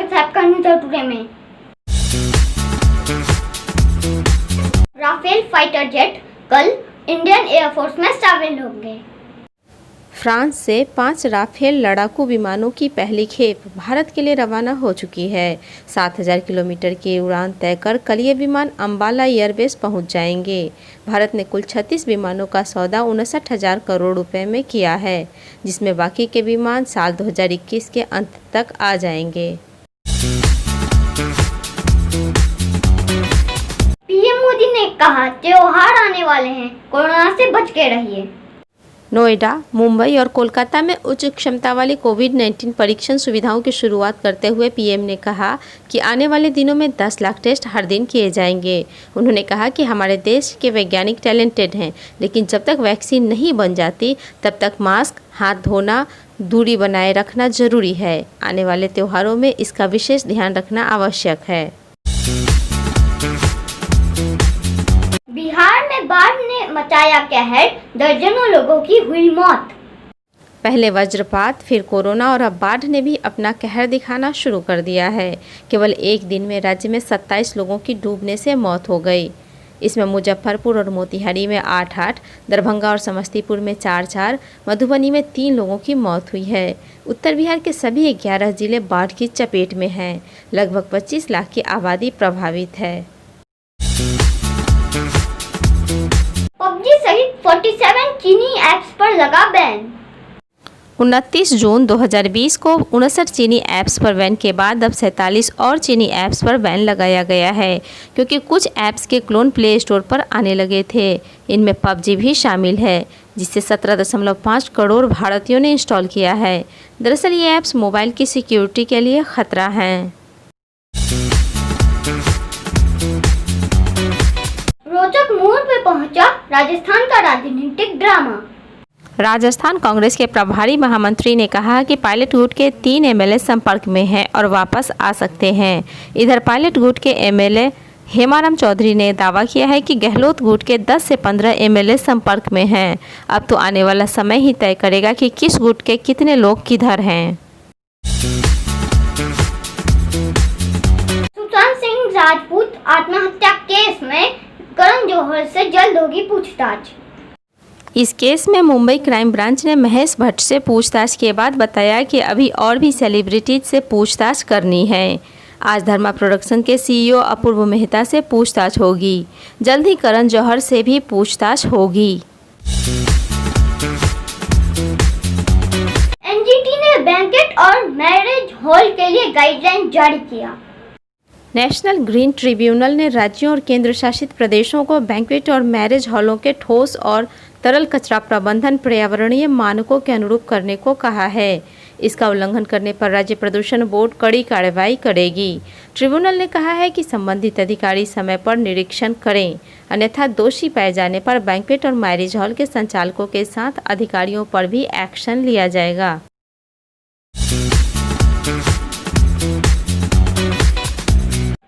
स्वागत है आपका न्यूज़ टुडे में। राफेल फाइटर जेट कल इंडियन एयरफोर्स में शामिल होंगे। फ्रांस से 5 राफेल लड़ाकू विमानों की पहली खेप भारत के लिए रवाना हो चुकी है। 7000 किलोमीटर की उड़ान तय कर कल ये विमान अंबाला एयरबेस पहुंच जाएंगे। भारत ने कुल 36 विमानों का सौदा 59,000 करोड़ रुपए में किया है, जिसमें बाकी के विमान साल 2021 के अंत तक आ जाएंगे। पीएम मोदी ने कहा, त्योहार आने वाले हैं, कोरोना से बच के रहिए। नोएडा, मुंबई और कोलकाता में उच्च क्षमता वाली कोविड-19 परीक्षण सुविधाओं की शुरुआत करते हुए पीएम ने कहा कि आने वाले दिनों में 10 लाख टेस्ट हर दिन किए जाएंगे। उन्होंने कहा कि हमारे देश के वैज्ञानिक टैलेंटेड हैं, लेकिन जब तक वैक्सीन नहीं बन जाती तब तक मास्क, हाथ धोना, दूरी बनाए रखना जरूरी है। आने वाले त्योहारों में इसका विशेष ध्यान रखना आवश्यक है। बिहार में बाढ़ ने मचाया कहर, दर्जनों लोगों की हुई मौत। पहले वज्रपात, फिर कोरोना और अब बाढ़ ने भी अपना कहर दिखाना शुरू कर दिया है। केवल एक दिन में राज्य में 27 लोगों की डूबने से मौत हो गई। इसमें मुजफ्फरपुर और मोतिहारी में 8-8, दरभंगा और समस्तीपुर में 4-4, मधुबनी में 3 लोगों की मौत हुई है। उत्तर बिहार के सभी 11 जिले बाढ़ की चपेट में हैं। लगभग 25 लाख की आबादी प्रभावित है। पबजी सहित 47 चीनी ऐप्स पर लगा बैन। 29 जून 2020 को 59 चीनी ऐप्स पर बैन के बाद अब 47 और चीनी ऐप्स पर बैन लगाया गया है, क्योंकि कुछ ऐप्स के क्लोन प्ले स्टोर पर आने लगे थे। इनमें पबजी भी शामिल है, जिसे 17.5 करोड़ भारतीयों ने इंस्टॉल किया है। दरअसल ये ऐप्स मोबाइल की सिक्योरिटी के लिए खतरा हैं। रोचक मोड़ पे पहुंचा राजस्थान का राजनीतिक ड्रामा। राजस्थान कांग्रेस के प्रभारी महामंत्री ने कहा कि पायलट गुट के 3 एमएलए संपर्क में हैं और वापस आ सकते हैं। इधर पायलट गुट के एमएलए हेमाराम चौधरी ने दावा किया है कि गहलोत गुट के 10 से 15 एमएलए संपर्क में हैं। अब तो आने वाला समय ही तय करेगा कि किस गुट के कितने लोग किधर हैं। सुशांत सिंह राजपूत आत्महत्या केस में करण जौहर से जल्द होगी पूछताछ। इस केस में मुंबई क्राइम ब्रांच ने महेश भट्ट से पूछताछ के बाद बताया कि अभी और भी सेलिब्रिटीज से पूछताछ करनी है। आज धर्मा प्रोडक्शन के सीईओ अपूर्व मेहता से पूछताछ होगी। जल्द ही करण जौहर से भी पूछताछ होगी। एनजीटी ने बैंकेट और मैरिज हॉल के लिए गाइडलाइन जारी किया। नेशनल ग्रीन ट्रिब्यूनल ने राज्यों और केंद्र शासित प्रदेशों को बैंक्वेट और मैरिज हॉलों के ठोस और तरल कचरा प्रबंधन पर्यावरणीय मानकों के अनुरूप करने को कहा है। इसका उल्लंघन करने पर राज्य प्रदूषण बोर्ड कड़ी कार्रवाई करेगी। ट्रिब्यूनल ने कहा है कि संबंधित अधिकारी समय पर निरीक्षण करें, अन्यथा दोषी पाए जाने पर बैंक्वेट और मैरिज हॉल के संचालकों के साथ अधिकारियों पर भी एक्शन लिया जाएगा।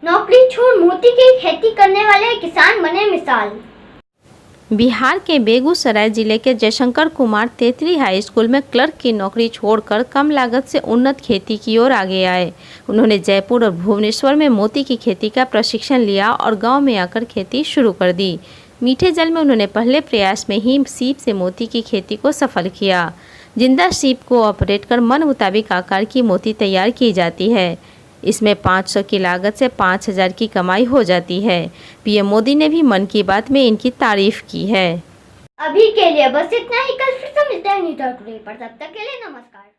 नौकरी छोड़ मोती की खेती करने वाले किसान बने मिसाल। बिहार के बेगूसराय जिले के जयशंकर कुमार तेतरी हाई स्कूल में क्लर्क की नौकरी छोड़कर कम लागत से उन्नत खेती की ओर आगे आए। उन्होंने जयपुर और भुवनेश्वर में मोती की खेती का प्रशिक्षण लिया और गांव में आकर खेती शुरू कर दी। मीठे जल में उन्होंने पहले प्रयास में ही सीप से मोती की खेती को सफल किया। जिंदा सीप को ऑपरेट कर मन मुताबिक आकार की मोती तैयार की जाती है। इसमें 500 की लागत से 5000 की कमाई हो जाती है। पीएम मोदी ने भी मन की बात में इनकी तारीफ की है। अभी के लिए बस इतना ही। कल फिर से मिलते हैं न्यूज़ टुडे पर। तब तक के लिए नमस्कार।